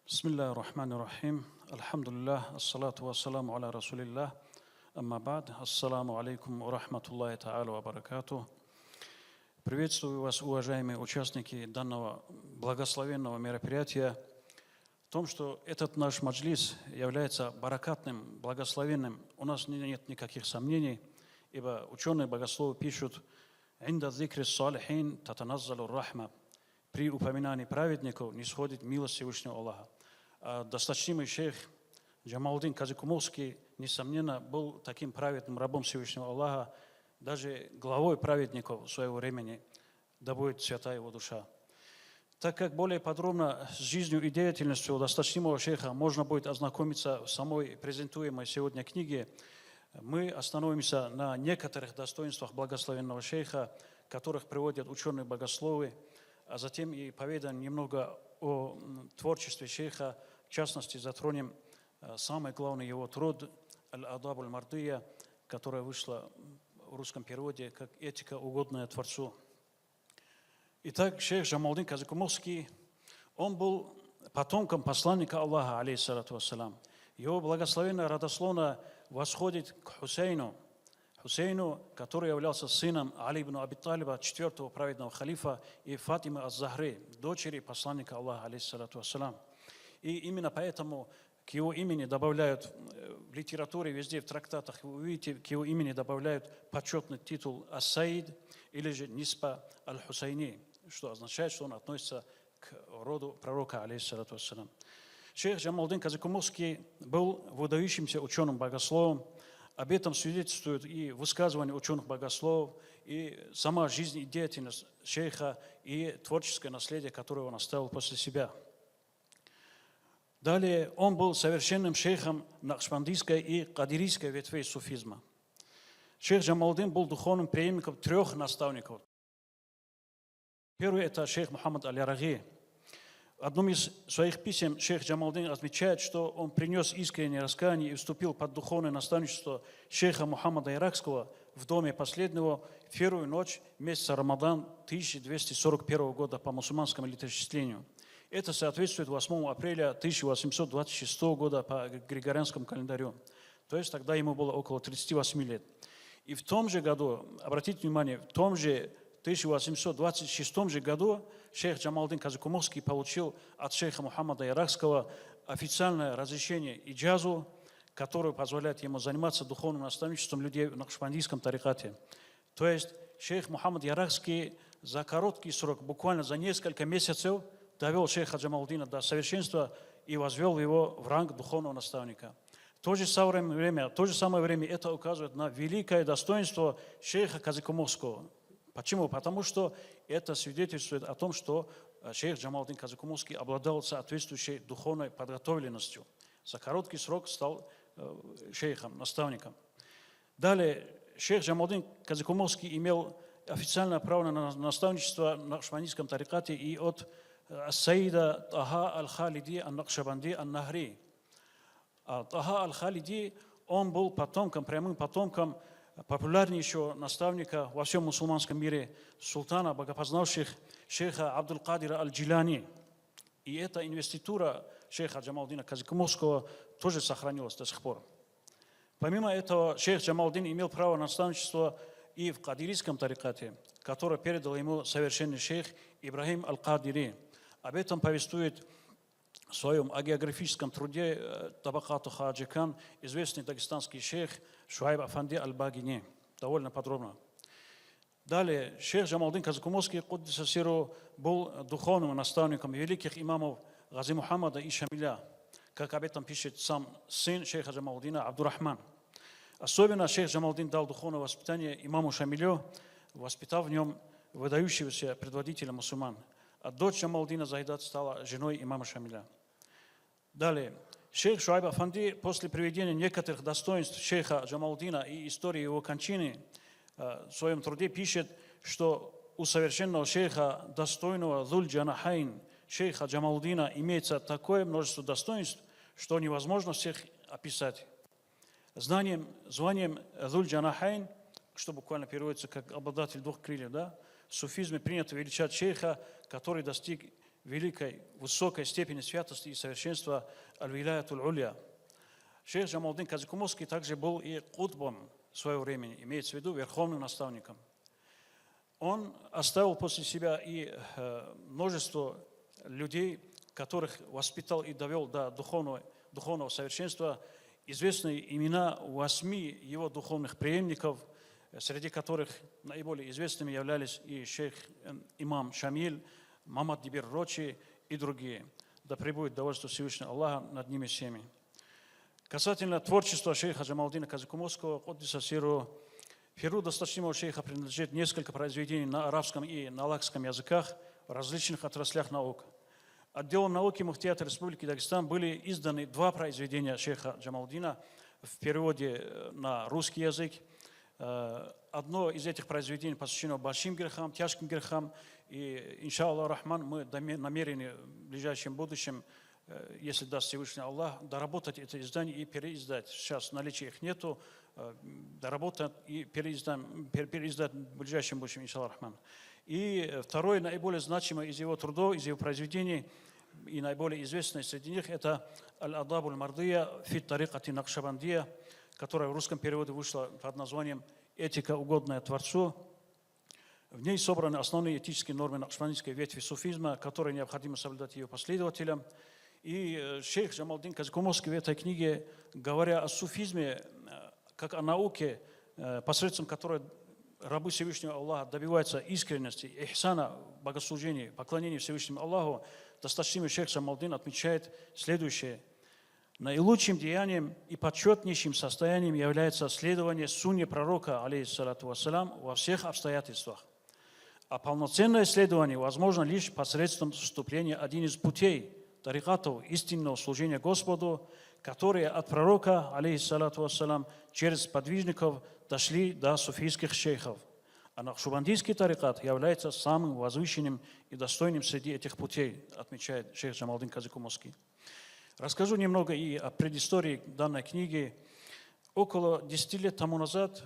Бисмиллахи рахмани рахим. Алхамдулиллах, ассалату вассаламу аля расулиллах. Амма бад. Ассаламу алейкум ва рахматуллахи та'аля ва баракату. Приветствую вас, уважаемые участники данного благословенного мероприятия. В том, что этот наш маджлис является баракатным, благословенным, у нас нет никаких сомнений, ибо ученые-богословы пишут: «Инда зикри салихин татаназзалу рахма». При упоминании праведников не сходит милость Всевышнего Аллаха. Досточтимый шейх Джамалдин Казикумовский, несомненно, был таким праведным рабом Всевышнего Аллаха, даже главой праведников своего времени, да будет свята его душа. Так как более подробно с жизнью и деятельностью досточтимого шейха можно будет ознакомиться в самой презентуемой сегодня книге, мы остановимся на некоторых достоинствах благословенного шейха, которых приводят ученые-богословы, а затем и поведаем немного о творчестве шейха, в частности, затронем самый главный его труд «Аль-Адаб аль-Мардия», которая вышла в русском переводе как «Этика, угодная Творцу». Итак, шейх Джамалдин Казикумовский, он был потомком посланника Аллаха, алейхиссалату вассалам. Его благословенное родословно восходит к Хусейну, который являлся сыном Али ибн Аби Талиба, 4-го праведного халифа, и Фатимы аз-Захры, дочери посланника Аллаха, алейхиссалату вассалам. И именно поэтому к его имени добавляют в литературе, везде в трактатах, вы увидите, к его имени добавляют почетный титул Ас-Саид или же Ниспа аль-Хусайни, что означает, что он относится к роду пророка, алейхиссалату вассалам. Шейх Джамалдин Казикумовский был выдающимся ученым-богословом. Об этом свидетельствуют и высказывания ученых-богословов, и сама жизнь и деятельность шейха, и творческое наследие, которое он оставил после себя. Далее, он был совершенным шейхом накшбандийской и кадирийской ветвей суфизма. Шейх Джамалдин был духовным преемником 3 наставников. Первый – это шейх Мухаммад аль-Яраги. В одном из своих писем шейх Джамалдин отмечает, что он принес искреннее раскаяние и вступил под духовное наставничество шейха Мухаммада Иракского в доме последнего в первую ночь месяца Рамадан 1241 года по мусульманскому летоисчислению. Это соответствует 8 апреля 1826 года по григорианскому календарю. То есть тогда ему было около 38 лет. И в том же году, обратите внимание, в том же 1826 году шейх Джамалдин Казикумовский получил от шейха Мухаммада Иракского официальное разрешение иджазу, которое позволяет ему заниматься духовным наставничеством людей в накшбандийском тарикате. То есть шейх Мухаммад Иракский за короткий срок, буквально за несколько месяцев, довел шейха Джамалдина до совершенства и возвел его в ранг духовного наставника. В то же самое время это указывает на великое достоинство шейха Казикумовского. Почему? Потому что это свидетельствует о том, что шейх Джамалдин Казикумовский обладал соответствующей духовной подготовленностью. За короткий срок стал шейхом, наставником. Далее, шейх Джамалдин Казикумовский имел официальное право на наставничество в накшбандийском тарикате и от Ас-Саида Таха аль-Халиди ан-Накшабанди ан-Нахри. Таха аль-Халиди, он был потомком, прямым потомком популярнейшего наставника во всем мусульманском мире, султана богопознавших шейха Абдул-Кадира аль-Джилани. И эта инвеститура шейха Джамалдина Казикумовского тоже сохранилась до сих пор. Помимо этого, шейх Джамалдин имел право на наставничество и в кадирийском тарикате, которое передал ему совершенный шейх Ибрахим аль-Кадири. Об этом повествует в своем агеографическом труде Табакату Хаджикан известный дагестанский шейх Шуайб Афанди аль-Багини. Довольно подробно. Далее, шейх Джамалдин Казикумовский Куддиса Сиру был духовным наставником великих имамов Гази Мухаммада и Шамиля, как об этом пишет сам сын шейха Джамалдина Абдурахман. Особенно шейх Джамалдин дал духовное воспитание имаму Шамилю, воспитав в нем выдающегося предводителя мусульман. А дочь Джамалдина Захидат стала женой имама Шамиля. Далее, шейх Шуайб Афанди после приведения некоторых достоинств шейха Джамалдина и истории его кончины в своем труде пишет, что у совершенного шейха, достойного Зуль Джанахайн, шейха Джамалдина, имеется такое множество достоинств, что невозможно всех описать. Званием Зуль Джанахайн, что буквально переводится как обладатель 2 крыльев, да, в суфизме принято величать шейха, который достиг великой, высокой степени святости и совершенства аль-вилаятуль улья. Шейх Джамалдин Казикумовский также был и кутбом своего времени, имеется в виду верховным наставником. Он оставил после себя и множество людей, которых воспитал и довел до духовного совершенства. Известные имена 8 его духовных преемников, среди которых наиболее известными являлись и шейх имам Шамиль, Мамад Дибир Рочи и другие. Да пребудет довольство Всевышнего Аллаха над ними всеми. Касательно творчества шейха Джамалдина Казикумовского, Куддиса Сирру, перу досточтимого шейха принадлежит несколько произведений на арабском и на лакском языках в различных отраслях наук. Отделом науки Муфтията Республики Дагестан были изданы 2 произведения шейха Джамалдина в переводе на русский язык. Одно из этих произведений посвящено большим грехам, тяжким грехам. И, иншаллах рахман, мы намерены в ближайшем будущем, если даст Всевышний Аллах, доработать это издание и переиздать. Сейчас наличия их нету, доработать и переиздать в ближайшем будущем, иншаллах рахман. И второе, наиболее значимое из его трудов, из его произведений, и наиболее известное среди них, это «Аль-Адаб аль-Мардия фи тарикати Накшабандия», которая в русском переводе вышла под названием «Этика, угодная Творцу». В ней собраны основные этические нормы накшбандийской ветви суфизма, которые необходимо соблюдать ее последователям. И шейх Джамалдин Казикумовский в этой книге, говоря о суфизме, как о науке, посредством которой рабы Всевышнего Аллаха добиваются искренности, ихсана, богослужения, поклонения Всевышнему Аллаху, досточтимый шейх Джамалдин отмечает следующее. Наилучшим деянием и почетнейшим состоянием является следование сунне пророка, алейхиссалату вассалям, во всех обстоятельствах. А полноценное следование возможно лишь посредством вступления один из путей, тарикатов истинного служения Господу, которые от пророка, алейхиссалату вассалям, через подвижников дошли до суфийских шейхов. А накшбандийский тарикат является самым возвышенным и достойным среди этих путей, отмечает шейх Джамалдин Казикумовский. Расскажу немного и о предыстории данной книги. Около 10 лет тому назад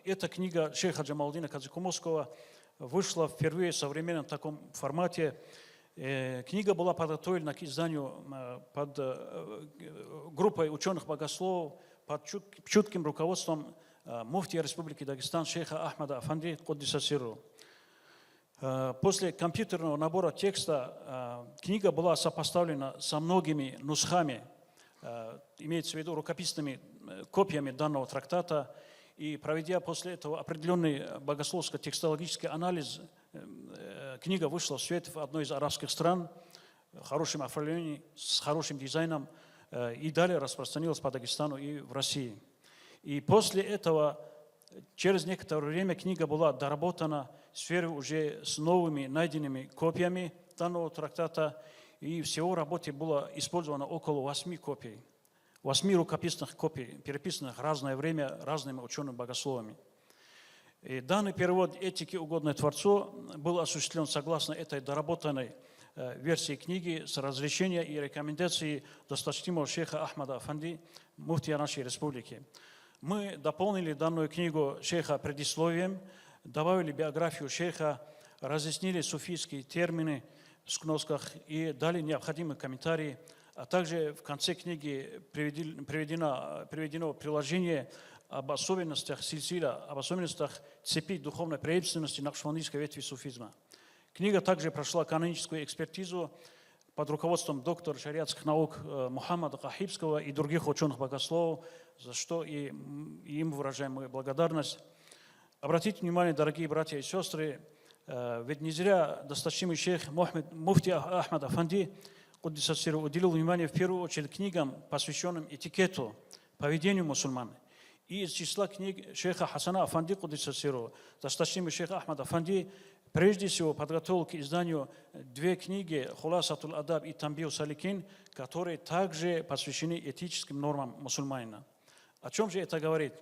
эта книга шейха Джамалдина Казикумовского вышла впервые в современном таком формате. Книга была подготовлена к изданию под группой ученых-богословов, под чутким руководством муфтия Республики Дагестан шейха Ахмада Афанди Куддиса Сирру. После компьютерного набора текста книга была сопоставлена со многими нусхами, имеется в виду рукописными копиями данного трактата, и проведя после этого определенный богословско-текстологический анализ, книга вышла в свет в одной из арабских стран, в хорошем оформлении, с хорошим дизайном, и далее распространилась по Дагестану и в России. И после этого, через некоторое время, книга была доработана в сфере уже с новыми найденными копиями данного трактата, и всего в работе было использовано около 8 копий, 8 рукописных копий, переписанных в разное время разными учеными-богословами. И данный перевод «Этики, угодной Творцу» был осуществлен согласно этой доработанной версии книги с разрешения и рекомендацией досточтимого шейха Ахмада Афанди, муфтия нашей республики. Мы дополнили данную книгу шейха предисловием, добавили биографию шейха, разъяснили суфийские термины в скносках и дали необходимые комментарии, а также в конце книги приведено приложение об особенностях сильсиля, об особенностях цепи духовной преемственности накшбандийской ветви суфизма. Книга также прошла каноническую экспертизу под руководством доктора шариатских наук Мухаммада Кахибского и других ученых-богословов, за что и им выражаем мою благодарность. Обратите внимание, дорогие братья и сестры, ведь не зря досточтимый шейх муфти Ахмад Афанди Куддиса Сирру уделил внимание в первую очередь книгам, посвященным этикету, поведению мусульман. И из числа книг шейха Хасана Афанди Куддиса Сирру, досточтимый шейх Ахмад Афанди прежде всего подготовил к изданию 2 книги «Хуласатуль Адаб» и «Тамбиу Саликин», которые также посвящены этическим нормам мусульманина. О чем же это говорит?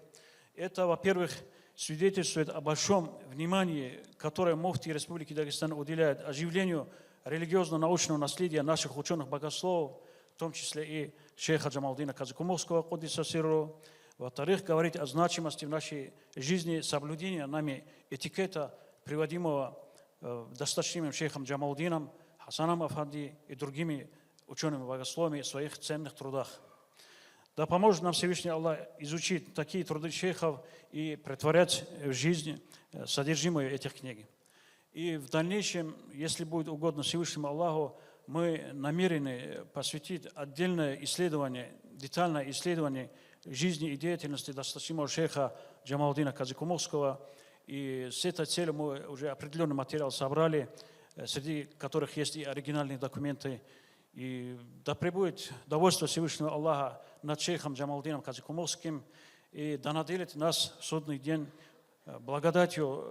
Это, во-первых, свидетельствует о большом внимании, которое муфти Республики Дагестан уделяет оживлению религиозно-научного наследия наших ученых-богословов, в том числе и шейха Джамалдина Казикумовского, Куддиса Сирру. Во-вторых, говорить о значимости в нашей жизни соблюдения нами этикета, приводимого досточтимым шейхом Джамалдином, Хасаном Афанди и другими учеными-богословами в своих ценных трудах. Да поможет нам Всевышний Аллах изучить такие труды шейхов и претворять в жизнь содержимое этих книг. И в дальнейшем, если будет угодно Всевышнему Аллаху, мы намерены посвятить отдельное исследование, детальное исследование жизни и деятельности досточтимого шейха Джамалдина Казикумовского. И с этой целью мы уже определенный материал собрали, среди которых есть и оригинальные документы. И да пребудет довольство Всевышнего Аллаха над шейхом Джамалдином Казикумовским, и да наделит нас в судный день благодатью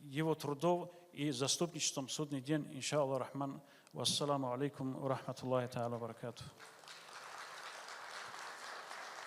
его трудов и заступничеством в судный день, иншаллах рахман. Вассаламу алейкум ва рахматуллахи та'аля баракатух.